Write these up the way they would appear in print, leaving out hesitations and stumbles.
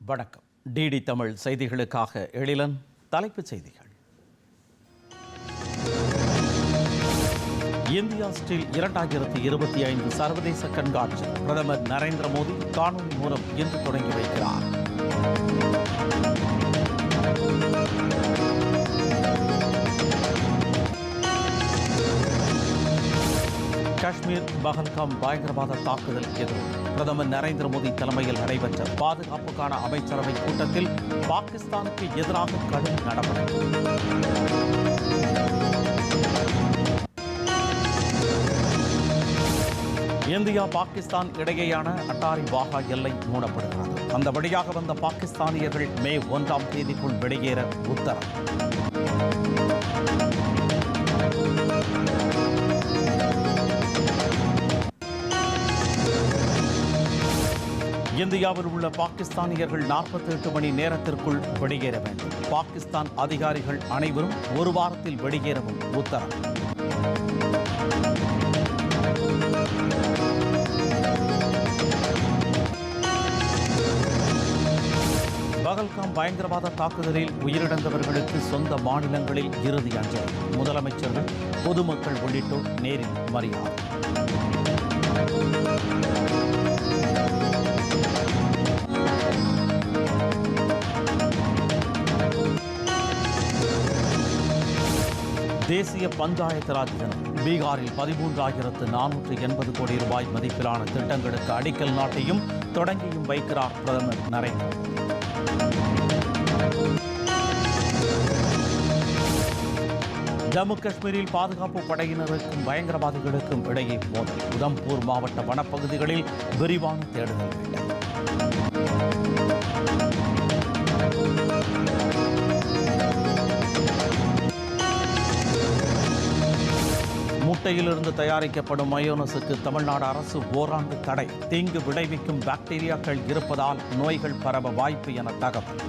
வணக்கம். டிடி தமிழ் செய்திகளுக்காக எழிலன். தலைப்புச் செய்திகள். இந்தியா ஸ்டீல் 2025 சர்வதேச கண்காட்சி பிரதமர் நரேந்திர மோடி காணொலி மூலம் இன்று தொடங்கி வைக்கிறார். காஷ்மீர் பஹல்காம் பயங்கரவாத தாக்குதல் எதிரும் பிரதமர் நரேந்திர மோடி தலைமையில் நடைபெற்ற பாதுகாப்புக்கான அமைச்சரவை கூட்டத்தில் பாகிஸ்தானுக்கு எதிராக கடும் நடவடிக்கை. இந்தியா பாகிஸ்தான் இடையேயான அட்டாரி வாகா எல்லை மூடப்படுகிறது. அந்த வழியாக வந்த பாகிஸ்தானியர்கள் மே 1ஆம் தேதிக்குள் வெளியேற உத்தரவு. இந்தியாவில் உள்ள பாகிஸ்தானியர்கள் 48 மணி நேரத்திற்குள் வெளியேற வேண்டும். பாகிஸ்தான் அதிகாரிகள் அனைவரும் ஒரு வாரத்தில் வெளியேறவும் உத்தரவு. பஹல்காம் பயங்கரவாத தாக்குதலில் உயிரிழந்தவர்களுக்கு சொந்த மாநிலங்களில் இறுதி அஞ்சலி. முதலமைச்சர்கள், பொதுமக்கள் உள்ளிட்டோர் நேரில் மரியாதை. தேசிய பஞ்சாயத்து ராஜ் தினம். பீகாரில் 13,480 கோடி ரூபாய் மதிப்பிலான திட்டங்களுக்கு அடிக்கல் நாட்டியும் தொடங்கியும் வைக்கிறார் பிரதமர் நரேந்திர மோடி. ஜம்மு காஷ்மீரில் பாதுகாப்பு படையினருக்கும் பயங்கரவாதிகளுக்கும் இடையே மோதல். உதம்பூர் மாவட்ட வனப்பகுதிகளில் விரிவான தேடுதல் வேட்டை. முட்டையிலிருந்து தயாரிக்கப்படும் மயோனஸுக்கு தமிழ்நாடு அரசு ஓராண்டு தடை. தீங்கு விளைவிக்கும் பாக்டீரியாக்கள் இருப்பதால் நோய்கள் பரவ வாய்ப்பு என தகவல்.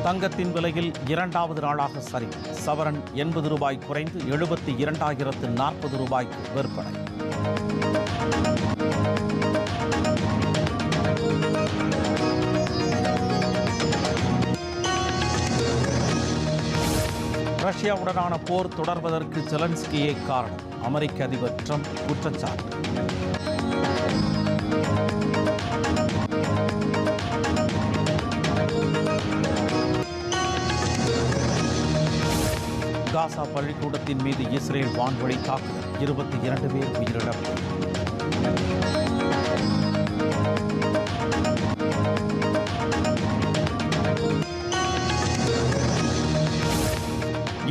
தங்கத்தின் விலையில் 2வது நாளாக சரிவு. சவரன் 80 ரூபாய் குறைந்து 72,040 ரூபாய்க்கு விற்பனை. ரஷ்யாவுடனான போர் தொடர்வதற்கு ஜெலன்ஸ்கியே காரணம். அமெரிக்க அதிபர் ட்ரம்ப் குற்றச்சாட்டு. காசா பள்ளிக்கூடத்தின் மீது இஸ்ரேல் வான்வழி தாக்குதல். 22 பேர் உயிரிழப்பு.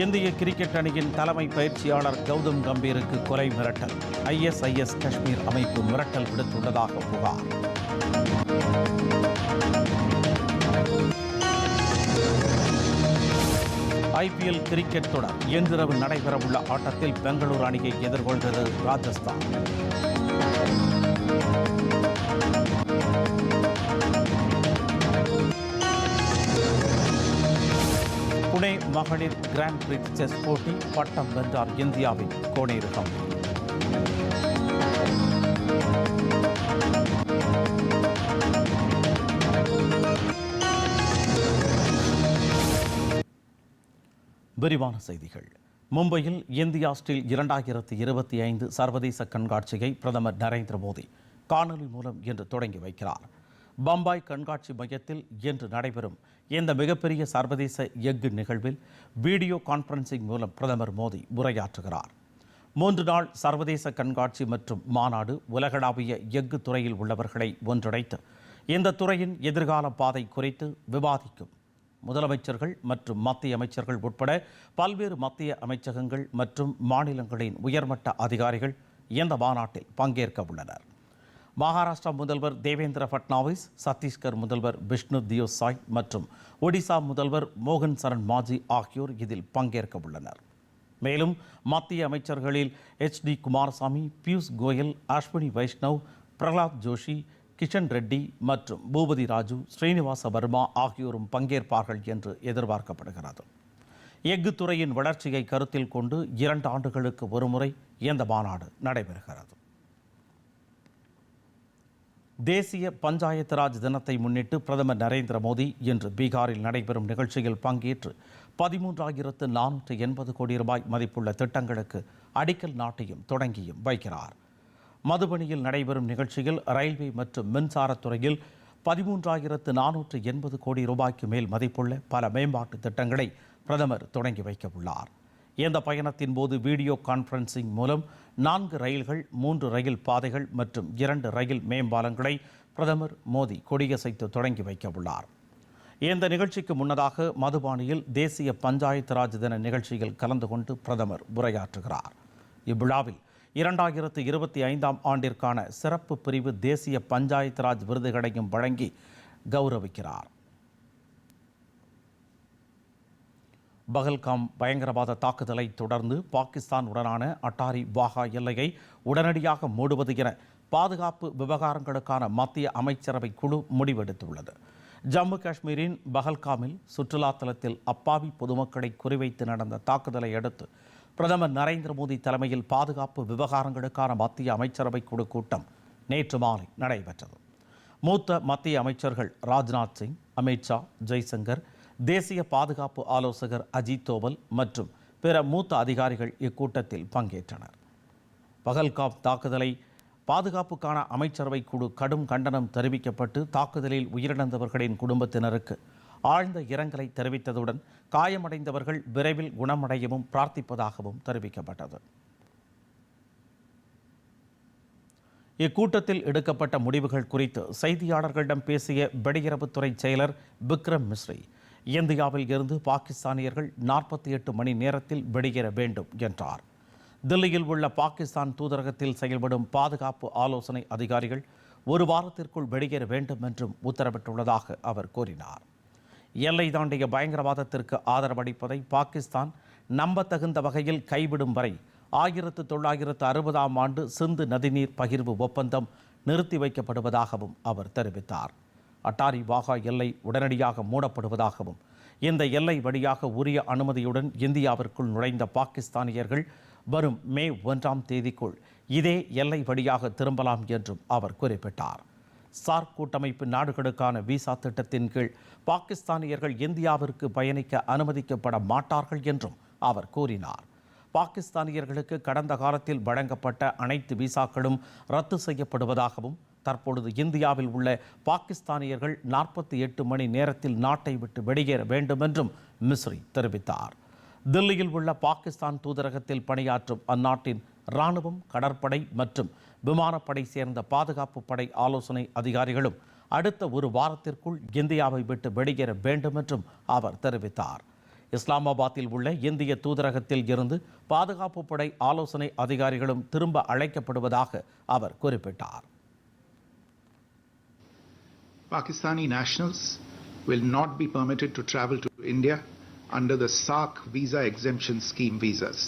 இந்திய கிரிக்கெட் அணியின் தலைமை பயிற்சியாளர் கௌதம் கம்பீருக்கு கொலை மிரட்டல். ISIS காஷ்மீர் அமைப்பு மிரட்டல் விடுத்துள்ளதாக புகார். IPL கிரிக்கெட் தொடர். இன்றிரவு நடைபெறவுள்ள ஆட்டத்தில் பெங்களூரு அணியை எதிர்கொள்கிறது ராஜஸ்தான். புனே மகளிர் கிராண்ட் பிரிக்ஸ் செஸ் போட்டி. பட்டம் வென்றார் இந்தியாவின் கோனேரு கம்பி. விரிவான செய்திகள். மும்பையில் இந்தியா ஸ்டீல் 2025 சர்வதேச கண்காட்சியை பிரதமர் நரேந்திர மோடி காணொலி மூலம் இன்று தொடங்கி வைக்கிறார். பம்பாய் கண்காட்சி மையத்தில் இன்று நடைபெறும் இந்த மிகப்பெரிய சர்வதேச எஃகு நிகழ்வில் வீடியோ கான்பரன்சிங் மூலம் பிரதமர் மோடி உரையாற்றுகிறார். 3 நாள் சர்வதேச கண்காட்சி மற்றும் மாநாடு உலகளாவிய எஃகு துறையில் உள்ளவர்களை ஒன்றிணைத்து இந்த துறையின் எதிர்கால பாதை குறித்து விவாதிக்கும். முதலமைச்சர்கள் மற்றும் மத்திய அமைச்சர்கள் உட்பட பல்வேறு மத்திய அமைச்சகங்கள் மற்றும் மாநிலங்களின் உயர்மட்ட அதிகாரிகள் இந்த மாநாட்டில் பங்கேற்க உள்ளனர். மகாராஷ்டிரா முதல்வர் தேவேந்திர ஃபட்னாவிஸ், சத்தீஸ்கர் முதல்வர் விஷ்ணு தியோ சாய் மற்றும் ஒடிசா முதல்வர் மோகன் சரண் மாஜி ஆகியோர் இதில் பங்கேற்க உள்ளனர். மேலும் மத்திய அமைச்சர்களில் HD குமாரசாமி, பியூஷ் கோயல், அஸ்வினி வைஷ்ணவ், பிரகலாத் ஜோஷி, கிஷன் ரெட்டி மற்றும் பூபதி ராஜு, ஸ்ரீனிவாச வர்மா ஆகியோரும் பங்கேற்பார்கள் என்று எதிர்பார்க்கப்படுகிறது. எஃகு துறையின் வளர்ச்சியை கருத்தில் கொண்டு 2 ஆண்டுகளுக்கு ஒருமுறை இந்த மாநாடு நடைபெறுகிறது. தேசிய பஞ்சாயத்து ராஜ் தினத்தை முன்னிட்டு பிரதமர் நரேந்திர மோடி இன்று பீகாரில் நடைபெறும் நிகழ்ச்சியில் பங்கேற்று 13,480 கோடி ரூபாய் மதிப்புள்ள திட்டங்களுக்கு அடிக்கல் நாட்டியும் தொடங்கியும் வைக்கிறார். மதுபனியில் நடைபெறும் நிகழ்ச்சியில் ரயில்வே மற்றும் மின்சாரத்துறையில் 13,480 கோடி ரூபாய்க்கு மேல் மதிப்புள்ள பல மேம்பாட்டு திட்டங்களை பிரதமர் தொடங்கி வைக்க உள்ளார். இந்த பயணத்தின் போது வீடியோ கான்பரன்சிங் மூலம் 4 ரயில்கள், 3 ரயில் பாதைகள் மற்றும் 2 ரயில் மேம்பாலங்களை பிரதமர் மோடி கொடியசைத்து தொடங்கி வைக்க உள்ளார். இந்த நிகழ்ச்சிக்கு முன்னதாக மதுபானியில் தேசிய பஞ்சாயத்து ராஜ் தின நிகழ்ச்சியில் கலந்து கொண்டு பிரதமர் உரையாற்றுகிறார். இவ்விழாவில் 2025ஆம் ஆண்டிற்கான சிறப்பு பிரிவு தேசிய பஞ்சாயத்து ராஜ் விருதுகளையும் வழங்கி கௌரவிக்கிறார். பகல்காம் பயங்கரவாத தாக்குதலை தொடர்ந்து பாகிஸ்தானுடனான அட்டாரி வாகா எல்லையை உடனடியாக மூடுவது என பாதுகாப்பு விவகாரங்களுக்கான மத்திய அமைச்சரவை குழு முடிவெடுத்துள்ளது. ஜம்மு காஷ்மீரின் பகல்காமில் சுற்றுலா தலத்தில் அப்பாவி பொதுமக்களை குறிவைத்து நடந்த தாக்குதலை அடுத்து பிரதமர் நரேந்திர மோடி தலைமையில் பாதுகாப்பு விவகாரங்களுக்கான மத்திய அமைச்சரவை குழு கூட்டம் நேற்று மாலை நடைபெற்றது. மூத்த மத்திய அமைச்சர்கள் ராஜ்நாத் சிங், அமித்ஷா, ஜெய்சங்கர், தேசிய பாதுகாப்பு ஆலோசகர் அஜித் தோவல் மற்றும் பிற மூத்த அதிகாரிகள் இக்கூட்டத்தில் பங்கேற்றனர். பகல்காம் தாக்குதலை பாதுகாப்புக்கான அமைச்சரவை குழு கடும் கண்டனம் தெரிவிக்கப்பட்டு தாக்குதலில் உயிரிழந்தவர்களின் குடும்பத்தினருக்கு ஆழ்ந்த இரங்கலை தெரிவித்ததுடன் காயமடைந்தவர்கள் விரைவில் குணமடையவும் பிரார்த்திப்பதாகவும் தெரிவிக்கப்பட்டது. இக்கூட்டத்தில் எடுக்கப்பட்ட முடிவுகள் குறித்து செய்தியாளர்களிடம் பேசிய வெளியுறவுத்துறை செயலர் விக்ரம் மிஸ்ரி, இந்தியாவில் இருந்து பாகிஸ்தானியர்கள் 48 மணி நேரத்தில் வெளியேற வேண்டும் என்றார். தில்லியில் உள்ள பாகிஸ்தான் தூதரகத்தில் செயல்படும் பாதுகாப்பு ஆலோசனை அதிகாரிகள் 1 வாரத்திற்குள் வெளியேற வேண்டும் என்றும் உத்தரவிட்டுள்ளதாக அவர் கூறினார். எல்லை தாண்டிய பயங்கரவாதத்திற்கு ஆதரவளிப்பதை பாகிஸ்தான் நம்பத்தகுந்த வகையில் கைவிடும் வரை 1960ஆம் ஆண்டு சிந்து நதிநீர் பகிர்வு ஒப்பந்தம் நிறுத்தி வைக்கப்படுவதாகவும் அவர் தெரிவித்தார். அட்டாரி வாகா எல்லை உடனடியாக மூடப்படுவதாகவும் இந்த எல்லை வழியாக உரிய அனுமதியுடன் இந்தியாவிற்குள் நுழைந்த பாகிஸ்தானியர்கள் வரும் மே 1ஆம் தேதிக்குள் இதே எல்லை வழியாக திரும்பலாம் என்றும் அவர் குறிப்பிட்டார். சார்க் கூட்டமைப்பு நாடுகளுக்கான விசா திட்டத்தின் கீழ் பாகிஸ்தானியர்கள் இந்தியாவிற்கு பயணிக்க அனுமதிக்கப்பட மாட்டார்கள் என்றும் அவர் கூறினார். பாகிஸ்தானியர்களுக்கு கடந்த காலத்தில் வழங்கப்பட்ட அனைத்து விசாக்களும் ரத்து செய்யப்படுவதாகவும் தற்பொழுது இந்தியாவில் உள்ள பாகிஸ்தானியர்கள் 48 மணி நேரத்தில் நாட்டை விட்டு வெளியேற வேண்டும் என்றும் மிஸ்ரி தெரிவித்தார். தில்லியில் உள்ள பாகிஸ்தான் தூதரகத்தில் பணியாற்றும் அந்நாட்டின் இராணுவம், கடற்படை மற்றும் விமானப்படை சேர்ந்த பாதுகாப்பு படை ஆலோசனை அதிகாரிகளும் அடுத்த 1 வாரத்திற்குள் இந்தியாவை விட்டு வெளியேற வேண்டும் என்றும் அவர் தெரிவித்தார். இஸ்லாமாபாத்தில் உள்ள இந்திய தூதரகத்தில் இருந்து பாதுகாப்பு படை ஆலோசனை அதிகாரிகளும் திரும்ப அழைக்கப்படுவதாக அவர் குறிப்பிட்டார். Pakistani nationals will not be permitted to travel to India under the SARC visa exemption scheme visas.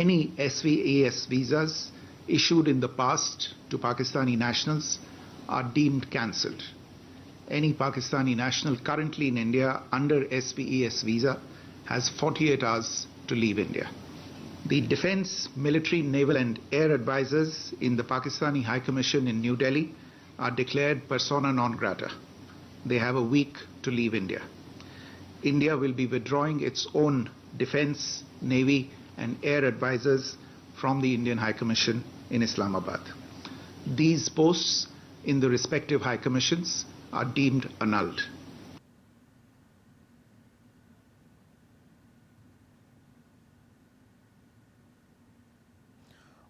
Any SVAS visas issued in the past to Pakistani nationals are deemed cancelled. Any Pakistani national currently in India under SVAS visa has 48 hours to leave India. The Defence, Military, Naval and Air advisors in the Pakistani High Commission in New Delhi are declared persona non grata. They have a week to leave India. India will be withdrawing its own Defence, Navy and Air advisors from the Indian High Commission in Islamabad. These posts in the respective High Commissions are deemed annulled.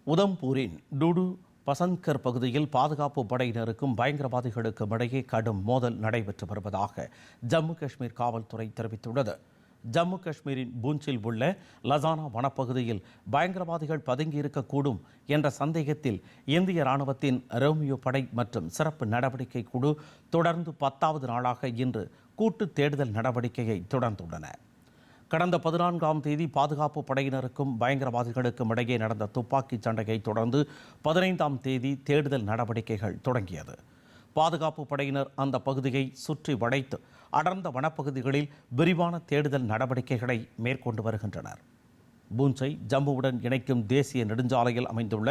உதம்பூரின் டுடு பசந்த்கர் பகுதியில் பாதுகாப்பு படையினருக்கும் பயங்கரவாதிகளுக்கும் இடையே கடும் மோதல் நடைபெற்று வருவதாக ஜம்மு காஷ்மீர் காவல்துறை தெரிவித்துள்ளது. ஜம்மு காஷ்மீரின் பூஞ்சில் உள்ள லசானா வனப்பகுதியில் பயங்கரவாதிகள் பதுங்கியிருக்கக்கூடும் என்ற சந்தேகத்தில் இந்திய ராணுவத்தின் ரோமியோ படை மற்றும் சிறப்பு நடவடிக்கை குழு தொடர்ந்து 10வது நாளாக இன்று கூட்டு தேடுதல் நடவடிக்கையை தொடர்ந்துள்ளன. கடந்த 14ஆம் தேதி பாதுகாப்பு படையினருக்கும் பயங்கரவாதிகளுக்கும் இடையே நடந்த துப்பாக்கிச் சண்டையை தொடர்ந்து 15ஆம் தேதி தேடுதல் நடவடிக்கைகள் தொடங்கியது. பாதுகாப்பு படையினர் அந்த பகுதியை சுற்றி வளைத்து அடர்ந்த வனப்பகுதிகளில் விரிவான தேடுதல் நடவடிக்கைகளை மேற்கொண்டு வருகின்றனர். பூஞ்சை ஜம்முவுடன் இணைக்கும் தேசிய நெடுஞ்சாலையில் அமைந்துள்ள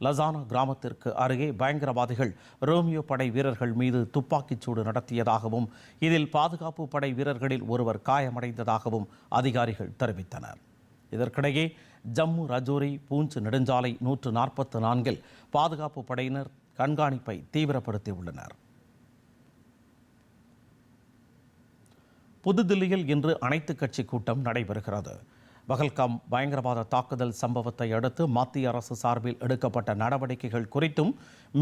லசானா கிராமத்திற்கு அருகே பயங்கரவாதிகள் ரோமியோ படை வீரர்கள் மீது துப்பாக்கிச்சூடு நடத்தியதாகவும் இதில் பாதுகாப்பு படை வீரர்களில் ஒருவர் காயமடைந்ததாகவும் அதிகாரிகள் தெரிவித்தனர். இதற்கிடையே ஜம்மு ரஜோரி பூஞ்ச் நெடுஞ்சாலை 144 பாதுகாப்பு படையினர் கண்காணிப்பை தீவிரப்படுத்தியுள்ளனர். புதுதில்லியில் இன்று அனைத்துக் கட்சி கூட்டம் நடைபெறுகிறது. பஹல்காம் பயங்கரவாத தாக்குதல் சம்பவத்தை அடுத்து மத்திய அரசு சார்பில் எடுக்கப்பட்ட நடவடிக்கைகள் குறித்தும்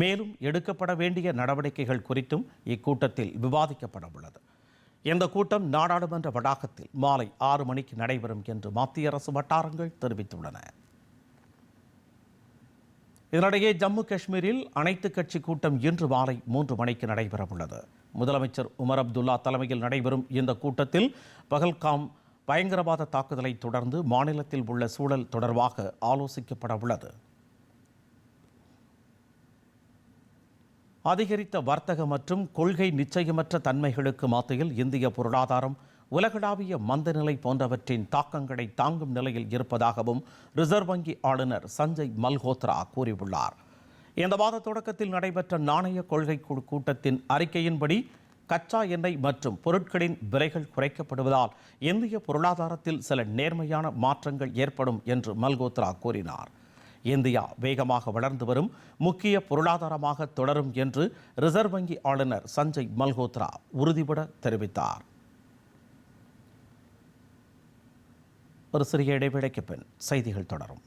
மேலும் எடுக்கப்பட வேண்டிய நடவடிக்கைகள் குறித்தும் இக்கூட்டத்தில் விவாதிக்கப்பட உள்ளது. இந்த கூட்டம் நாடாளுமன்ற வளாகத்தில் மாலை 6 மணிக்கு நடைபெறும் என்று மத்திய அரசு வட்டாரங்கள் தெரிவித்துள்ளன. இதனிடையே ஜம்மு காஷ்மீரில் அனைத்துக் கட்சி கூட்டம் இன்று மாலை 3 மணிக்கு நடைபெறவுள்ளது. முதலமைச்சர் உமர் அப்துல்லா தலைமையில் நடைபெறும் இந்த கூட்டத்தில் பஹல்காம் பயங்கரவாத தாக்குதலை தொடர்ந்து மாநிலத்தில் உள்ள சூழல் தொடர்பாக ஆலோசிக்கப்பட உள்ளது. அதிகரித்த வர்த்தக மற்றும் கொள்கை நிச்சயமற்ற தன்மைகளுக்கு மத்தியில் இந்திய பொருளாதாரம் உலகளாவிய மந்தநிலை போன்றவற்றின் தாக்கங்களை தாங்கும் நிலையில் இருப்பதாகவும் ரிசர்வ் வங்கி ஆளுநர் சஞ்சய் மல்ஹோத்ரா கூறியுள்ளார். இந்த மாத தொடக்கத்தில் நடைபெற்ற நாணய கொள்கை குழு கூட்டத்தின் அறிக்கையின்படி கச்சா எண்ணெய் மற்றும் பொருட்களின் விலைகள் குறைக்கப்படுவதால் இந்திய பொருளாதாரத்தில் சில நேர்மையான மாற்றங்கள் ஏற்படும் என்று மல்ஹோத்ரா கூறினார். இந்தியா வேகமாக வளர்ந்து வரும் முக்கிய பொருளாதாரமாக தொடரும் என்று ரிசர்வ் வங்கி ஆளுநர் சஞ்சய் மல்ஹோத்ரா உறுதிபட தெரிவித்தார். ஒரு சிறிய இடைவேளைக்கு பின் செய்திகள் தொடரும்.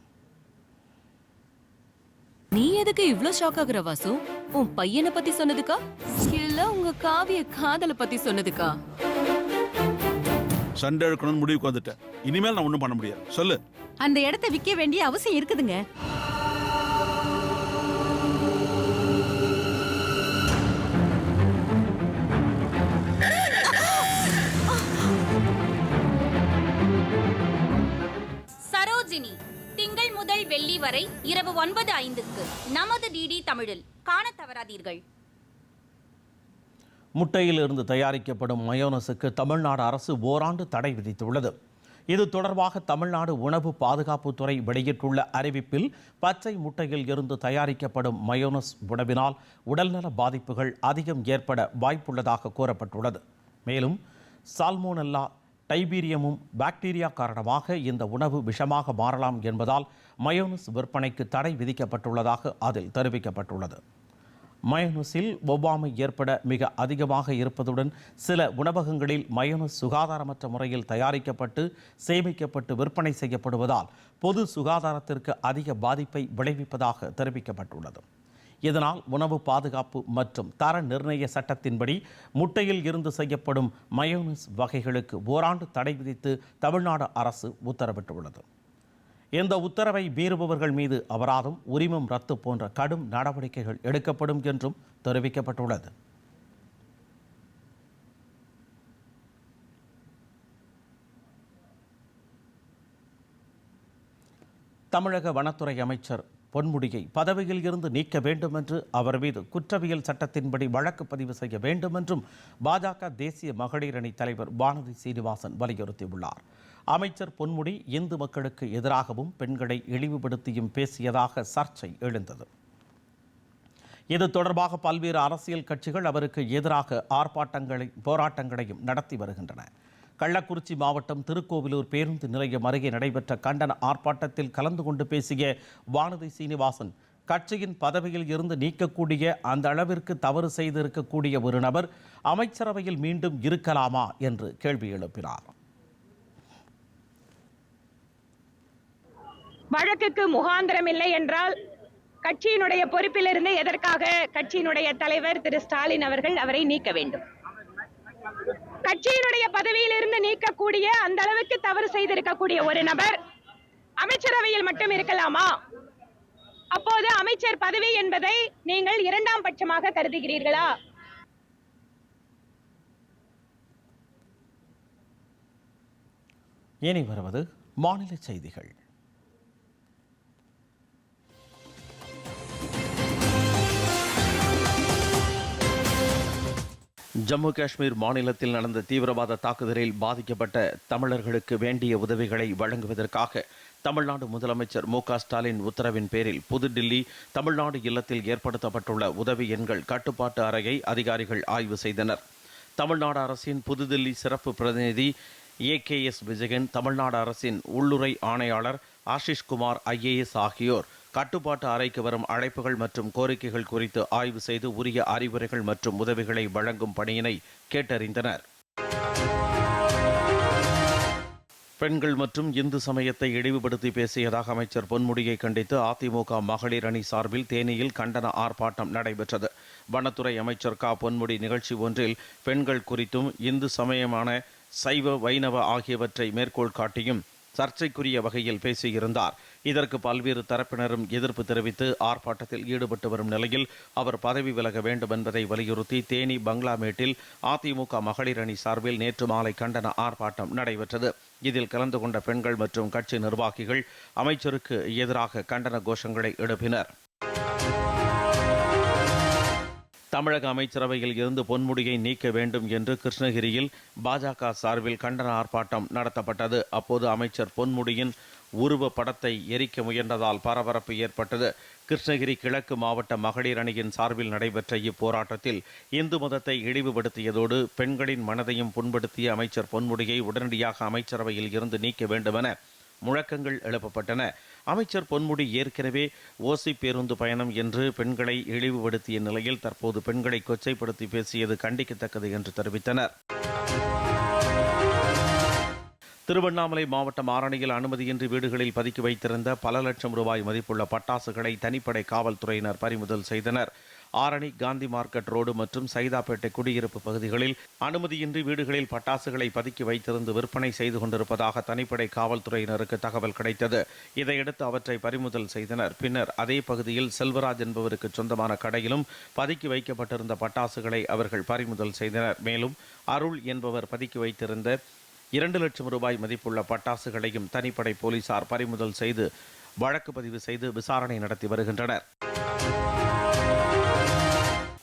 நீ எதுக்கு இவ்ளோ ஷாக் ஆகுற வாசு? உன் பையனை பத்தி சொன்னதுக்கா இல்ல உங்க காவிய காதல பத்தி சொன்னதுக்கா? சண்டை எடுக்கணும்னு முடிவுக்கு வந்துட்டேன். இனிமேல் நான் ஒண்ணும் பண்ண முடியாது. சொல்லு. அந்த இடத்தை விற்க வேண்டிய அவசியம் இருக்குதுங்க. சரோஜினி திங்கள் முதல் வெள்ளி வரை இரவு 9:05க்கு நமது டிடி தமிழில் காண தவறாதீர்கள். முட்டையில் இருந்து தயாரிக்கப்படும் மயோனஸுக்கு தமிழ்நாடு அரசு ஓராண்டு தடை விதித்துள்ளது. இது தொடர்பாக தமிழ்நாடு உணவு பாதுகாப்புத்துறை வெளியிட்டுள்ள அறிவிப்பில் பச்சை முட்டையில் இருந்து தயாரிக்கப்படும் மயோனஸ் உணவினால் உடல்நல பாதிப்புகள் அதிகம் ஏற்பட வாய்ப்புள்ளதாக கூறப்பட்டுள்ளது. மேலும் சால்மோனெல்லா டைபீரியமும் பாக்டீரியா காரணமாக இந்த உணவு விஷமாக மாறலாம் என்பதால் மயோனஸ் விற்பனைக்கு தடை விதிக்கப்பட்டுள்ளதாக அதில் தெரிவிக்கப்பட்டுள்ளது. மயோனஸில் ஒவ்வாமை ஏற்பட மிக அதிகமாக இருப்பதுடன் சில உணவகங்களில் மயோனஸ் சுகாதாரமற்ற முறையில் தயாரிக்கப்பட்டு சேமிக்கப்பட்டு விற்பனை செய்யப்படுவதால் பொது சுகாதாரத்திற்கு அதிக பாதிப்பை விளைவிப்பதாக தெரிவிக்கப்பட்டுள்ளது. இதனால் உணவு பாதுகாப்பு மற்றும் தர நிர்ணய சட்டத்தின்படி முட்டையில் இருந்து செய்யப்படும் மயோனஸ் வகைகளுக்கு ஓராண்டு தடை விதித்து தமிழ்நாடு அரசு உத்தரவிட்டுள்ளது. இந்த உத்தரவை மீறுபவர்கள் மீது அபராதம், உரிமம் ரத்து போன்ற கடும் நடவடிக்கைகள் எடுக்கப்படும் என்றும் தெரிவிக்கப்பட்டுள்ளது. தமிழக வனத்துறை அமைச்சர் பொன்முடியை பதவியில் இருந்து நீக்க வேண்டும் என்று அவர் மீது குற்றவியல் சட்டத்தின்படி வழக்கு பதிவு செய்ய வேண்டும் என்றும் பாஜக தேசிய மகளிர் அணி தலைவர் வானதி சீனிவாசன் வலியுறுத்தியுள்ளார். அமைச்சர் பொன்முடி இந்து மக்களுக்கு எதிராகவும் பெண்களை இழிவுபடுத்தியும் பேசியதாக சர்ச்சை எழுந்தது. இது தொடர்பாக பல்வேறு அரசியல் கட்சிகள் அவருக்கு எதிராக போராட்டங்களையும் நடத்தி வருகின்றன. கள்ளக்குறிச்சி மாவட்டம் திருக்கோவிலூர் பேருந்து நிலையம் அருகே நடைபெற்ற கண்டன ஆர்ப்பாட்டத்தில் கலந்து கொண்டு பேசிய வானதி சீனிவாசன், கட்சியின் பதவியில் இருந்து நீக்கக்கூடிய அந்த அளவிற்கு தவறு செய்திருக்கக்கூடிய ஒரு நபர் அமைச்சரவையில் மீண்டும் இருக்கலாமா என்று கேள்வி எழுப்பினார். வழக்குக்கு முகாந்திரம் இல்லை என்றால் கட்சியினுடைய பொறுப்பிலிருந்து எதற்காக கட்சியினுடைய தலைவர் திரு ஸ்டாலின் அவர்கள் அவரை நீக்க வேண்டும்? கட்சியினுடைய பதவியிலிருந்து நீக்கக்கூடிய அந்த அளவுக்கு தவறு செய்திருக்கக்கூடிய ஒரு நபர் அமைச்சரவையில் மட்டும் இருக்கலாமா? அப்போது அமைச்சர் பதவி என்பதை நீங்கள் இரண்டாம் பட்சமாக கருதுகிறீர்களா? இனி வருவது மாநில செய்திகள். ஜம்மு காஷ்மீர் மாநிலத்தில் நடந்த தீவிரவாத தாக்குதலில் பாதிக்கப்பட்ட தமிழர்களுக்கு வேண்டிய உதவிகளை வழங்குவதற்காக தமிழ்நாடு முதலமைச்சர் மு.க.ஸ்டாலின் உத்தரவின் பேரில் புதுடில்லி தமிழ்நாடு இல்லத்தில் ஏற்படுத்தப்பட்டுள்ள உதவி எண்கள் கட்டுப்பாட்டு அறையை அதிகாரிகள் ஆய்வு செய்தனர். தமிழ்நாடு அரசின் புதுதில்லி சிறப்பு பிரதிநிதி AKS விஜயன், தமிழ்நாடு அரசின் உள்ளுறை ஆணையாளர் ஆஷிஷ்குமார் IAS ஆகியோர் கட்டுப்பாட்டு அறைக்கு வரும் அழைப்புகள் மற்றும் கோரிக்கைகள் குறித்து ஆய்வு செய்து உரிய அறிவுரைகள் மற்றும் உதவிகளை வழங்கும் பணியினை கேட்டறிந்தனர். பெண்கள் மற்றும் இந்து சமயத்தை இழிவுபடுத்தி பேசியதாக அமைச்சர் பொன்முடியை கண்டித்து அதிமுக மகளிர் அணி சார்பில் தேனியில் கண்டன ஆர்ப்பாட்டம் நடைபெற்றது. வனத்துறை அமைச்சர் பொன்முடி நிகழ்ச்சி ஒன்றில் பெண்கள் குறித்தும் இந்து சமயமான சைவ வைணவ ஆகியவற்றை மேற்கோள் காட்டியும் சர்ச்சைக்குரிய வகையில் பேசியிருந்தார். இதற்கு பல்வேறு தரப்பினரும் எதிர்ப்பு தெரிவித்து ஆர்ப்பாட்டத்தில் ஈடுபட்டு வரும் நிலையில் அவர் பதவி விலக வேண்டும் என்பதை வலியுறுத்தி தேனி பங்களாமேட்டில் அதிமுக மகளிர் அணி சார்பில் நேற்று மாலை கண்டன ஆர்ப்பாட்டம் நடைபெற்றது. இதில் கலந்து கொண்ட பெண்கள் மற்றும் கட்சி நிர்வாகிகள் அமைச்சருக்கு எதிராக கண்டன கோஷங்களை எழுப்பினர். தமிழக அமைச்சரவையில் இருந்து பொன்முடியை நீக்க வேண்டும் என்று கிருஷ்ணகிரியில் பாஜக சார்பில் கண்டன ஆர்ப்பாட்டம் நடத்தப்பட்டது. அப்போது அமைச்சர் பொன்முடியின் உருவ படத்தை எரிக்க முயன்றதால் பரபரப்பு ஏற்பட்டது. கிருஷ்ணகிரி கிழக்கு மாவட்ட மகளிர் அணியின் சார்பில் நடைபெற்ற இப்போராட்டத்தில் இந்து மதத்தை இழிவுபடுத்தியதோடு பெண்களின் மனதையும் புண்படுத்திய அமைச்சர் பொன்முடியை உடனடியாக அமைச்சரவையில் இருந்து நீக்க வேண்டுமென முழக்கங்கள் எழுப்பப்பட்டன. அமைச்சர் பொன்முடி ஏற்கனவே ஓசி பேருந்து பயணம் என்று பெண்களை இழிவுபடுத்திய நிலையில் தற்போது பெண்களை கொச்சைப்படுத்தி பேசியது கண்டிக்கத்தக்கது என்று தெரிவித்தனர். திருவண்ணாமலை மாவட்டம் ஆரணியில் அனுமதியின்றி வீடுகளில் பதுக்கி வைத்திருந்த பல லட்சம் ரூபாய் மதிப்புள்ள பட்டாசுகளை தனிப்படை காவல்துறையினர் பறிமுதல் செய்தனர். ஆரணி காந்தி மார்க்கெட் ரோடு மற்றும் சைதாப்பேட்டை குடியிருப்பு பகுதிகளில் அனுமதியின்றி வீடுகளில் பட்டாசுகளை பதுக்கி வைத்திருந்து விற்பனை செய்து கொண்டிருப்பதாக தனிப்படை காவல்துறையினருக்கு தகவல் கிடைத்தது. இதையடுத்து அவற்றை பறிமுதல் செய்தனர். பின்னர் அதே பகுதியில் செல்வராஜ் என்பவருக்கு சொந்தமான கடையிலும் பதுக்கி வைக்கப்பட்டிருந்த பட்டாசுகளை அவர்கள் பறிமுதல் செய்தனர். மேலும் அருள் என்பவர் பதுக்கி வைத்திருந்த 2 லட்சம் ரூபாய் மதிப்புள்ள பட்டாசுகளையும் தனிப்படை போலீசார் பறிமுதல் செய்து வழக்கு பதிவு செய்து விசாரணை நடத்தி வருகின்றனர்.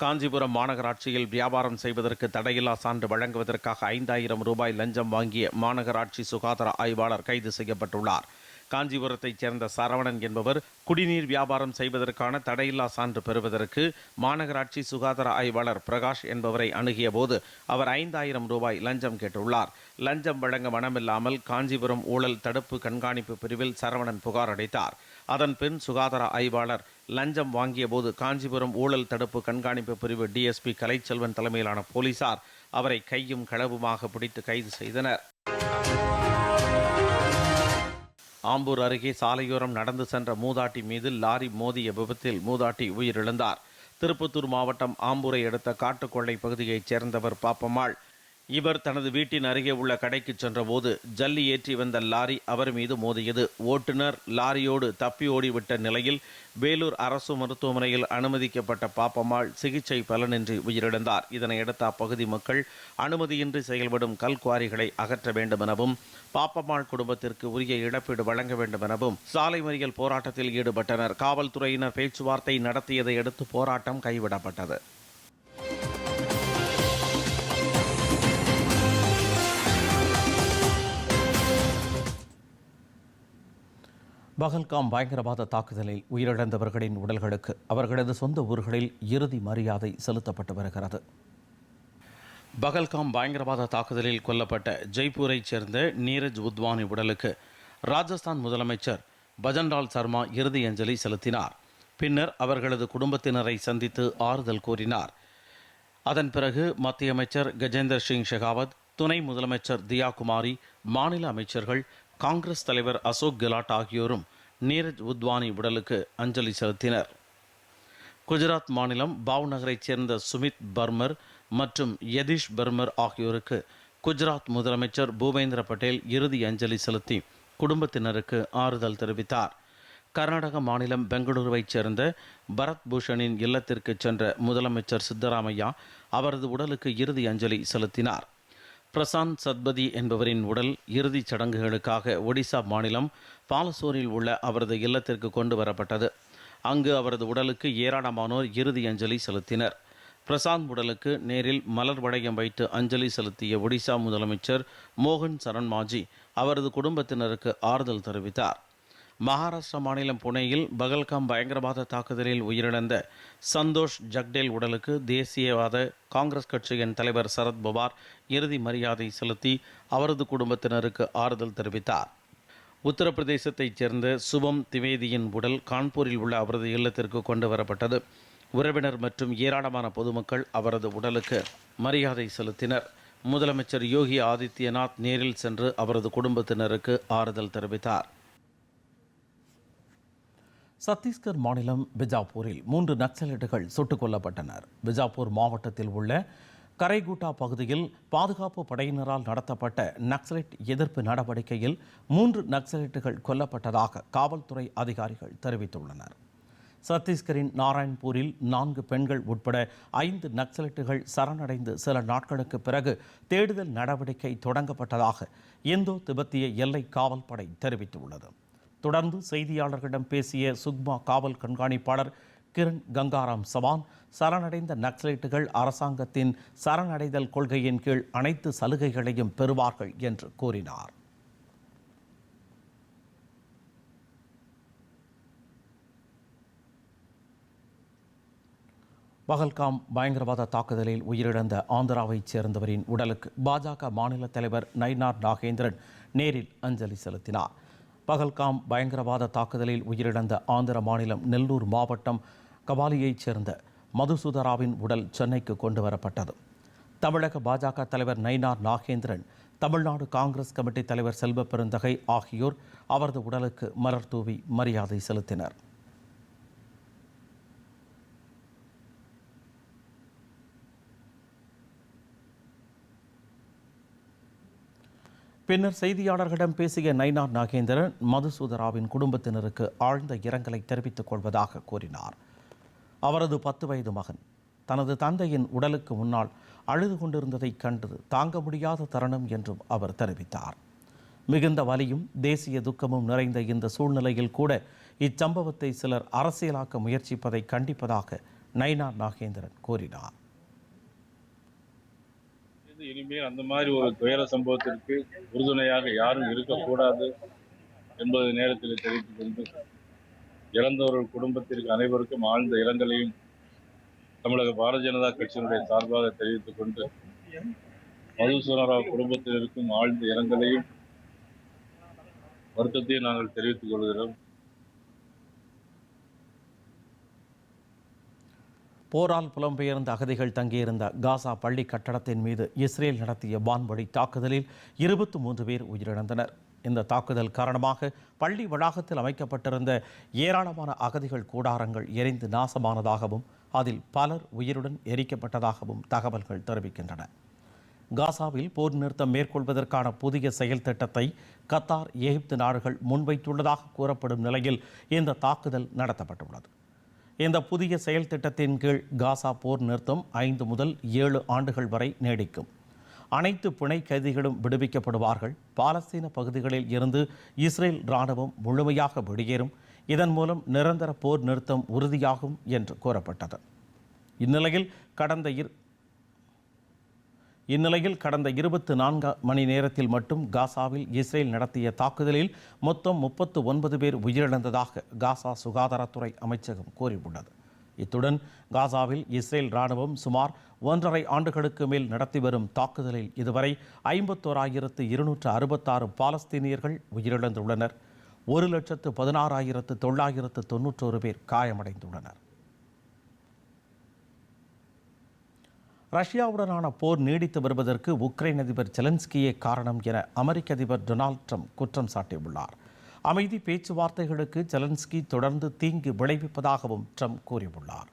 காஞ்சிபுரம் மாநகராட்சியில் வியாபாரம் செய்வதற்கு தடையில்லா சான்று வழங்குவதற்காக 5000 ரூபாய் லஞ்சம் வாங்கிய மாநகராட்சி சுகாதார ஆய்வாளர் கைது செய்யப்பட்டுள்ளார். காஞ்சிபுரத்தைச் சேர்ந்த சரவணன் என்பவர் குடிநீர் வியாபாரம் செய்வதற்கான தடையில்லா சான்று பெறுவதற்கு மாநகராட்சி சுகாதார ஆய்வாளர் பிரகாஷ் என்பவரை அணுகிய போது அவர் 5000 ரூபாய் லஞ்சம் கேட்டுள்ளார். லஞ்சம் வழங்க மனமில்லாமல் காஞ்சிபுரம் ஊழல் தடுப்பு கண்காணிப்பு பிரிவில் சரவணன் புகார் அளித்தார். அதன் பின் சுகாதார ஆய்வாளர் லஞ்சம் வாங்கிய போது காஞ்சிபுரம் ஊழல் தடுப்பு கண்காணிப்பு பிரிவு DSP கலைச்செல்வன் தலைமையிலான போலீசார் அவரை கையும் களவுமாக பிடித்து கைது செய்தனர். ஆம்பூர் அருகே சாலையோரம் நடந்து சென்ற மூதாட்டி மீது லாரி மோதிய விபத்தில் மூதாட்டி உயிரிழந்தார். திருப்பத்தூர் மாவட்டம் ஆம்பூரை அடுத்த காட்டுக்கொள்ளை பகுதியைச் சேர்ந்தவர் பாப்பம்மாள். இவர் தனது வீட்டின் அருகே உள்ள கடைக்கு சென்றபோது ஜல்லி ஏற்றி வந்த லாரி அவர் மீது மோதியது. ஓட்டுநர் லாரியோடு தப்பி ஓடிவிட்ட நிலையில் வேலூர் அரசு மருத்துவமனையில் அனுமதிக்கப்பட்ட பாப்பம்மாள் சிகிச்சை பலனின்றி உயிரிழந்தார். இதனையடுத்து அப்பகுதி மக்கள் அனுமதியின்றி செயல்படும் கல்குவாரிகளை அகற்ற வேண்டும் எனவும் பாப்பம்மாள் குடும்பத்திற்கு உரிய இழப்பீடு வழங்க வேண்டும் எனவும் சாலை மறியல் போராட்டத்தில் ஈடுபட்டனர். காவல்துறையினர் பேச்சுவார்த்தை நடத்தியதை அடுத்து போராட்டம் கைவிடப்பட்டது. பகல்காம் பயங்கரவாத தாக்குதலில் உயிரிழந்தவர்களின் உடல்களுக்கு அவர்களது சொந்த ஊர்களில் இறுதி மரியாதை செலுத்தப்பட்டு வருகிறது. பகல்காம் பயங்கரவாத தாக்குதலில் கொல்லப்பட்ட ஜெய்ப்பூரைச் சேர்ந்த நீரஜ் உத்வானி உடலுக்கு ராஜஸ்தான் முதலமைச்சர் பஜன்லால் சர்மா இறுதி அஞ்சலி செலுத்தினார். பின்னர் அவர்களது குடும்பத்தினரை சந்தித்து ஆறுதல் கூறினார். அதன் பிறகு மத்திய அமைச்சர் கஜேந்திர சிங் ஷெகாவத், துணை முதலமைச்சர் தியா குமாரி, மாநில அமைச்சர்கள், காங்கிரஸ் தலைவர் அசோக் கெலாட் ஆகியோரும் நீரஜ் உத்வானி உடலுக்கு அஞ்சலி செலுத்தினர். குஜராத் மாநிலம் பாவ் நகரைச் சேர்ந்த சுமித் பர்மர் மற்றும் யதீஷ் பர்மர் ஆகியோருக்கு குஜராத் முதலமைச்சர் பூபேந்திர பட்டேல் இறுதி அஞ்சலி செலுத்தி குடும்பத்தினருக்கு ஆறுதல் தெரிவித்தார். கர்நாடக மாநிலம் பெங்களூருவைச் சேர்ந்த பரத் பூஷனின் இல்லத்திற்கு சென்ற முதலமைச்சர் சித்தராமையா அவரது உடலுக்கு இறுதி அஞ்சலி செலுத்தினார். பிரசாந்த் சத்பதி என்பவரின் உடல் இறுதிச் சடங்குகளுக்காக ஒடிசா மாநிலம் பாலசோரில் உள்ள அவரது இல்லத்திற்கு கொண்டு வரப்பட்டது. அங்கு அவரது உடலுக்கு ஏராளமானோர் இறுதி அஞ்சலி செலுத்தினர். பிரசாந்த் உடலுக்கு நேரில் மலர் வளையம் வைத்து அஞ்சலி செலுத்திய ஒடிசா முதலமைச்சர் மோகன் சரண் மாஜி அவரது குடும்பத்தினருக்கு ஆறுதல் தெரிவித்தார். மகாராஷ்டிரா மாநிலம் புனேயில் பகல்காம் பயங்கரவாத தாக்குதலில் உயிரிழந்த சந்தோஷ் ஜக்டேல் உடலுக்கு தேசியவாத காங்கிரஸ் கட்சியின் தலைவர் சரத் பவார் இறுதி மரியாதை செலுத்தி அவரது குடும்பத்தினருக்கு ஆறுதல் தெரிவித்தார். உத்தரப்பிரதேசத்தைச் சேர்ந்த சுபம் திவேதியின் உடல் கான்பூரில் உள்ள அவரது இல்லத்திற்கு கொண்டு வரப்பட்டது. உறவினர் மற்றும் ஏராளமான பொதுமக்கள் அவரது உடலுக்கு மரியாதை செலுத்தினர். முதலமைச்சர் யோகி ஆதித்யநாத் நேரில் சென்று அவரது குடும்பத்தினருக்கு ஆறுதல் தெரிவித்தார். சத்தீஸ்கர் மாநிலம் பிஜாப்பூரில் 3 நக்சலைட்டுகள் சுட்டுக் கொல்லப்பட்டனர். பிஜாப்பூர் மாவட்டத்தில் உள்ள கரைகுட்டா பகுதியில் பாதுகாப்பு படையினரால் நடத்தப்பட்ட நக்சலைட் எதிர்ப்பு நடவடிக்கையில் 3 நக்சலைட்டுகள் கொல்லப்பட்டதாக காவல்துறை அதிகாரிகள் தெரிவித்துள்ளனர். சத்தீஸ்கரின் நாராயண்பூரில் 4 பெண்கள் உட்பட 5 நக்சலைட்டுகள் சரணடைந்து சில நாட்களுக்கு பிறகு தேடுதல் நடவடிக்கை தொடங்கப்பட்டதாக இந்தோ திபெத்திய எல்லை காவல் படை தெரிவித்துள்ளது. தொடர்ந்து செய்தியாளர்களிடம் பேசிய சுக்மா காவல் கண்காணிப்பாளர் கிரண் கங்காராம் சவான், சரணடைந்த நக்சலைட்டுகள் அரசாங்கத்தின் சரணடைதல் கொள்கையின் கீழ் அனைத்து சலுகைகளையும் பெறுவார்கள் என்று கூறினார். பகல்காம் பயங்கரவாத தாக்குதலில் உயிரிழந்த ஆந்திராவைச் சேர்ந்தவரின் உடலுக்கு பாஜக மாநில தலைவர் நயினார் நாகேந்திரன் நேரில் அஞ்சலி செலுத்தினார். பகல்காம் பயங்கரவாத தாக்குதலில் உயிரிழந்த ஆந்திர மாநிலம் நெல்லூர் மாவட்டம் கபாலியைச் சேர்ந்த மதுசூதராவின் உடல் சென்னைக்கு கொண்டு வரப்பட்டது. தமிழக பாஜக தலைவர் நயினார் நாகேந்திரன், தமிழ்நாடு காங்கிரஸ் கமிட்டி தலைவர் செல்வ பெருந்தகை ஆகியோர் அவரது உடலுக்கு மலர் தூவி மரியாதை செலுத்தினர். பின்னர் செய்தியாளர்களிடம் பேசிய நயினார் நாகேந்திரன், மதுசூதராவின் குடும்பத்தினருக்கு ஆழ்ந்த இரங்கலை தெரிவித்துக் கொள்வதாக கூறினார். அவரது 10 வயது மகன் தனது தந்தையின் உடலுக்கு முன்னால் அழுது கொண்டிருந்ததைக் கண்டு தாங்க முடியாத தருணம் என்றும் அவர் தெரிவித்தார். மிகுந்த வலியும் தேசிய துக்கமும் நிறைந்த இந்த சூழ்நிலையில் கூட இச்சம்பவத்தை சிலர் அரசியலாக்க முயற்சிப்பதை கண்டிப்பதாக நயினார் நாகேந்திரன் கூறினார். இனிமேல் அந்த மாதிரி ஒரு துயர சம்பவத்திற்கு உறுதுணையாக யாரும் இருக்கக்கூடாது என்பது நேரத்தில் தெரிவித்துக் கொண்டு, இறந்தவர்கள் குடும்பத்திற்கு அனைவருக்கும் ஆழ்ந்த இரங்கலையும் தமிழக பாரதிய ஜனதா கட்சியினுடைய சார்பாக தெரிவித்துக் கொண்டு, மதுசூதனராவ் குடும்பத்தினருக்கும் ஆழ்ந்த இரங்கலையும் வருத்தத்தையும் நாங்கள் தெரிவித்துக் கொள்கிறோம். போரால் புலம்பெயர்ந்த அகதிகள் தங்கியிருந்த காசா பள்ளி கட்டடத்தின் மீது இஸ்ரேல் நடத்திய வான்வழி தாக்குதலில் 23 பேர் உயிரிழந்தனர். இந்த தாக்குதல் காரணமாக பள்ளி வளாகத்தில் அமைக்கப்பட்டிருந்த ஏராளமான அகதிகள் கூடாரங்கள் எரிந்து நாசமானதாகவும் அதில் பலர் உயிருடன் எரிக்கப்பட்டதாகவும் தகவல்கள் தெரிவிக்கின்றன. காசாவில் போர் நிறுத்தம் மேற்கொள்வதற்கான புதிய செயல் திட்டத்தை கத்தார், எகிப்து நாடுகள் முன்வைத்துள்ளதாக கூறப்படும் நிலையில் இந்த தாக்குதல் நடத்தப்பட்டுள்ளது. இந்த புதிய செயல் திட்டத்தின் கீழ் காசா போர் நிறுத்தம் 5 முதல் 7 ஆண்டுகள் வரை நீடிக்கும். அனைத்து பிணை கைதிகளும் விடுவிக்கப்படுவார்கள். பாலஸ்தீன பகுதிகளில் இருந்து இஸ்ரேல் இராணுவம் முழுமையாக வெளியேறும். இதன் மூலம் நிரந்தர போர் நிறுத்தம் உறுதியாகும் என்று கூறப்பட்டது. இந்நிலையில் கடந்த 24 மணி நேரத்தில் மட்டும் காசாவில் இஸ்ரேல் நடத்திய தாக்குதலில் மொத்தம் 39 பேர் உயிரிழந்ததாக காசா சுகாதாரத்துறை அமைச்சகம் கூறியுள்ளது. இத்துடன் காசாவில் இஸ்ரேல் இராணுவம் சுமார் 1.5 ஆண்டுகளுக்கு மேல் நடத்தி வரும் தாக்குதலில் இதுவரை 51,266 பாலஸ்தீனியர்கள் உயிரிழந்துள்ளனர். 1,16,991 பேர் காயமடைந்துள்ளனர். ரஷ்யாவுடனான போர் நீடித்து வருவதற்கு உக்ரைன் அதிபர் ஜெலன்ஸ்கியே காரணம் என அமெரிக்க அதிபர் டொனால்ட் ட்ரம்ப் குற்றம் சாட்டியுள்ளார். அமைதி பேச்சுவார்த்தைகளுக்கு ஜெலன்ஸ்கி தொடர்ந்து தீங்கு விளைவிப்பதாகவும் ட்ரம்ப் கூறியுள்ளார்.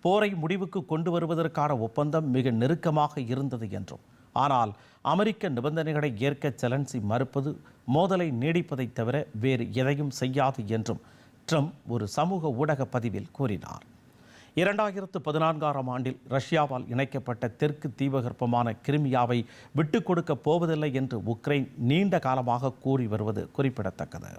போரை முடிவுக்கு கொண்டு வருவதற்கான ஒப்பந்தம் மிக நெருக்கமாக இருந்தது என்றும், ஆனால் அமெரிக்க நிபந்தனைகளை ஏற்க ஜெலன்ஸ்கி மறுப்பது மோதலை நீடிப்பதை தவிர வேறு எதையும் செய்யாது என்றும் ட்ரம்ப் ஒரு சமூக ஊடக பதிவில் கூறினார். 2014ஆம் ஆண்டில் ரஷ்யாவால் இணைக்கப்பட்ட தெற்கு தீபகற்பமான கிரிமியாவை விட்டுக் கொடுக்கப் போவதில்லை என்று உக்ரைன் நீண்ட காலமாக கூறி வருவது குறிப்பிடத்தக்கது.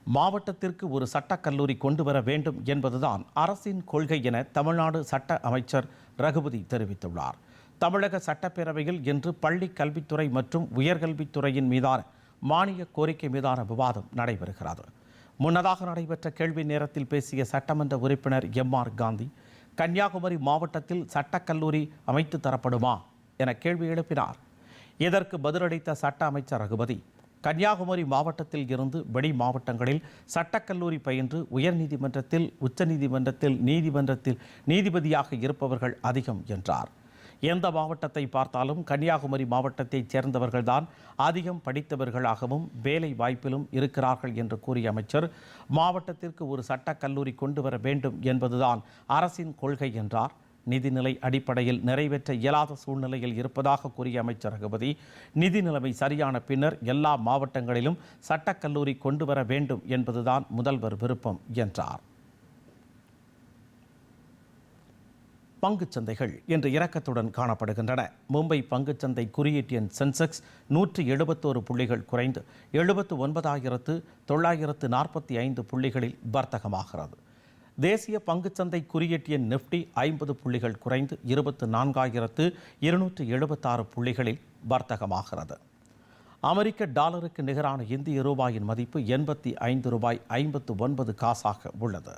மாவட்டத்திற்கு ஒரு சட்டக்கல்லூரி கொண்டு வர வேண்டும் என்பதுதான் அரசின் கொள்கை என தமிழ்நாடு சட்ட அமைச்சர் ரகுபதி தெரிவித்துள்ளார். தமிழக சட்டப்பேரவையில் இன்று பள்ளி கல்வித்துறை மற்றும் உயர்கல்வித்துறையின் மீதான மானிய கோரிக்கை மீதான விவாதம் நடைபெறுகிறது. முன்னதாக நடைபெற்ற கேள்வி நேரத்தில் பேசிய சட்டமன்ற உறுப்பினர் எம்.ஆர். காந்தி, கன்னியாகுமரி மாவட்டத்தில் சட்டக்கல்லூரி அமைத்து தரப்படுமா என கேள்வி எழுப்பினார். இதற்கு பதிலளித்த சட்ட அமைச்சர் ரகுபதி, கன்னியாகுமரி மாவட்டத்தில் இருந்து வெளி மாவட்டங்களில் சட்டக்கல்லூரி பயின்று உயர்நீதிமன்றத்தில், உச்சநீதிமன்றத்தில், நீதிமன்றத்தில் நீதிபதியாக இருப்பவர்கள் அதிகம் என்றார். எந்த மாவட்டத்தை பார்த்தாலும் கன்னியாகுமரி மாவட்டத்தைச் சேர்ந்தவர்கள்தான் அதிகம் படித்தவர்களாகவும் வேலை வாய்ப்பிலும் இருக்கிறார்கள் என்று கூறிய அமைச்சர், மாவட்டத்திற்கு ஒரு சட்டக்கல்லூரி கொண்டு வர வேண்டும் என்பதுதான் அரசின் கொள்கை என்றார். நிதிநிலை அடிப்படையில் நிறைவேற்ற இயலாத சூழ்நிலையில் இருப்பதாக கூறிய அமைச்சர் ரகுபதி, நிதி நிலைமை சரியான பின்னர் எல்லா மாவட்டங்களிலும் சட்டக்கல்லூரி கொண்டு வர வேண்டும் என்பதுதான் முதல்வர் விருப்பம் என்றார். பங்குச்சந்தைகள் இன்று இறக்கத்துடன் காணப்படுகின்றன. மும்பை பங்குச்சந்தை குறியீட்டு எண் சென்செக்ஸ் 171 புள்ளிகள் குறைந்து 79,945 புள்ளிகளில் வர்த்தகமாகிறது. தேசிய பங்குச்சந்தை குறியீட்டு எண் நிஃப்டி 50 புள்ளிகள் குறைந்து 24,276 புள்ளிகளில் வர்த்தகமாகிறது. அமெரிக்க டாலருக்கு நிகரான இந்திய ரூபாயின் மதிப்பு 85 ரூபாய் 59 காசாக உள்ளது.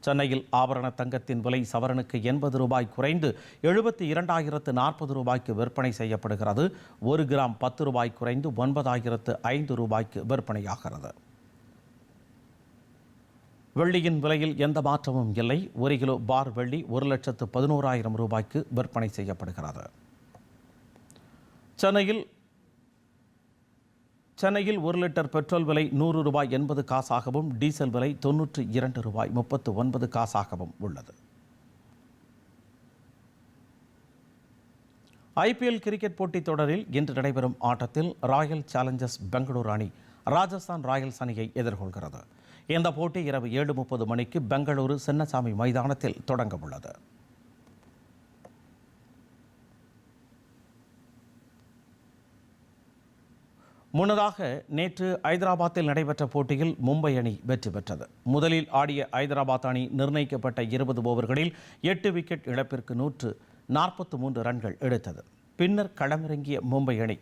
சென்னையில் ஆபரண தங்கத்தின் விலை சவரனுக்கு 80 ரூபாய் குறைந்து 72,040 ரூபாய்க்கு விற்பனை செய்யப்படுகிறது. 1 கிராம் 10 ரூபாய் குறைந்து 9,005 ரூபாய்க்கு விற்பனையாகிறது. வெள்ளியின் விலையில் எந்த மாற்றமும் இல்லை. 1 கிலோ பார் வெள்ளி 1,11,000 ரூபாய்க்கு விற்பனை செய்யப்படுகிறது. சென்னையில் 1 லிட்டர் பெட்ரோல் விலை 100 ரூபாய் 80 காசாகவும், டீசல் விலை 92 ரூபாய் 39 காசாகவும் உள்ளது. ஐபிஎல் கிரிக்கெட் போட்டித் தொடரில் இன்று நடைபெறும் ஆட்டத்தில் ராயல் சேலஞ்சர்ஸ் பெங்களூரு அணி ராஜஸ்தான் ராயல்ஸ் அணியை எதிர்கொள்கிறது. இந்த போட்டி இரவு 7:30 மணிக்கு பெங்களூரு சின்னசாமி மைதானத்தில் தொடங்க உள்ளது. முன்னதாக நேற்று ஐதராபாத்தில் நடைபெற்ற போட்டியில் மும்பை அணி வெற்றி பெற்றது. முதலில் ஆடிய ஐதராபாத் அணி நிர்ணயிக்கப்பட்ட 20 ஓவர்களில் 8 விக்கெட் இழப்பிற்கு 143 ரன்கள் எடுத்தது. பின்னர் களமிறங்கிய மும்பை அணி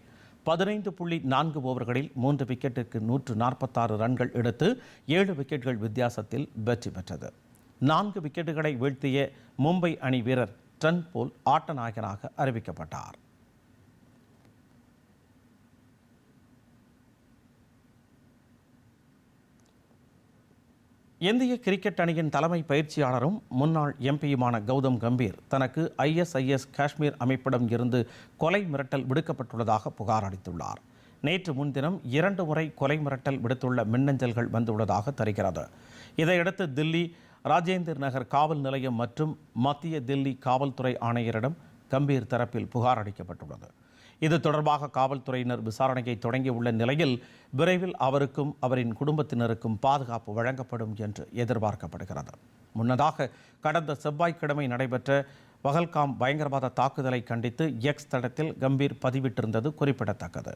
15.4 ஓவர்களில் 3 விக்கெட்டிற்கு 146 ரன்கள் எடுத்து 7 விக்கெட்டுகள் வித்தியாசத்தில் வெற்றி பெற்றது. 4 விக்கெட்டுகளை வீழ்த்திய மும்பை அணி வீரர் ட்ரெண்ட் போல் ஆட்ட நாயகனாக அறிவிக்கப்பட்டார். இந்திய கிரிக்கெட் அணியின் தலைமை பயிற்சியாளரும் முன்னாள் எம்பியுமான கௌதம் கம்பீர் தனக்கு ISIS காஷ்மீர் அமைப்பிடம் இருந்து கொலை மிரட்டல் விடுக்கப்பட்டுள்ளதாக புகார் அளித்துள்ளார். நேற்று முன்தினம் 2 முறை கொலை மிரட்டல் விடுத்துள்ள மின்னஞ்சல்கள் வந்துள்ளதாக தெரிகிறது. இதையடுத்து தில்லி ராஜேந்திர நகர் காவல் நிலையம் மற்றும் மத்திய தில்லி காவல்துறை ஆணையரிடம் கம்பீர் தரப்பில் புகார் அளிக்கப்பட்டுள்ளது. இது தொடர்பாக காவல்துறையினர் விசாரணையை தொடங்கியுள்ள நிலையில் விரைவில் அவருக்கும் அவரின் குடும்பத்தினருக்கும் பாதுகாப்பு வழங்கப்படும் என்று எதிர்பார்க்கப்படுகிறது. முன்னதாக கடந்த செவ்வாய்க்கிழமை நடைபெற்ற பகல்காம் பயங்கரவாத தாக்குதலை கண்டித்து எக்ஸ் தளத்தில் கம்பீர் பதிவிட்டிருந்தது குறிப்பிடத்தக்கது.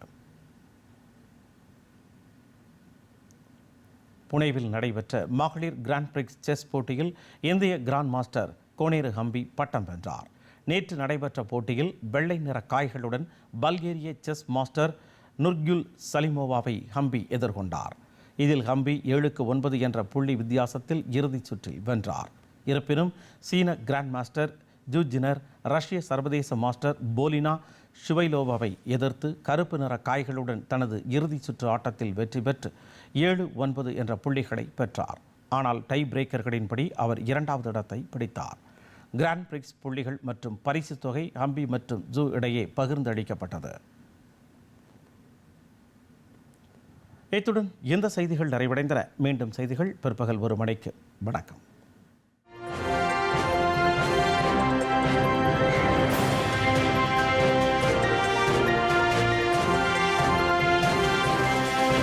புனேவில் நடைபெற்ற மகளிர் கிராண்ட் பிரிக்ஸ் செஸ் போட்டியில் இந்திய கிராண்ட் மாஸ்டர் கோனேரு ஹம்பி பட்டம் வென்றார். நேற்று நடைபெற்ற போட்டியில் வெள்ளை நிற காய்களுடன் பல்கேரிய செஸ் மாஸ்டர் நுர்குல் சலிமோவாவை ஹம்பி எதிர்கொண்டார். இதில் ஹம்பி 7-9 என்ற புள்ளி வித்தியாசத்தில் இறுதிச் சுற்றில் வென்றார். இருப்பினும் சீன கிராண்ட் மாஸ்டர் ஜூஜினர் ரஷ்ய சர்வதேச மாஸ்டர் போலினா ஷுவைலோவாவை எதிர்த்து கருப்பு நிற காய்களுடன் தனது இறுதிச் சுற்று ஆட்டத்தில் வெற்றி பெற்று 7-9 என்ற புள்ளிகளை பெற்றார். ஆனால் டை பிரேக்கர்களின்படி அவர் 2வது இடத்தை பிடித்தார். கிராண்ட் பிரிக்ஸ் புள்ளிகள் மற்றும் பரிசு தொகை ஹம்பி மற்றும் ஜூ இடையே பகிர்ந்தளிக்கப்பட்டது. இத்துடன் இந்த செய்திகள் நிறைவடைந்தன. மீண்டும் செய்திகள் பிற்பகல் 1 மணிக்கு. வணக்கம்.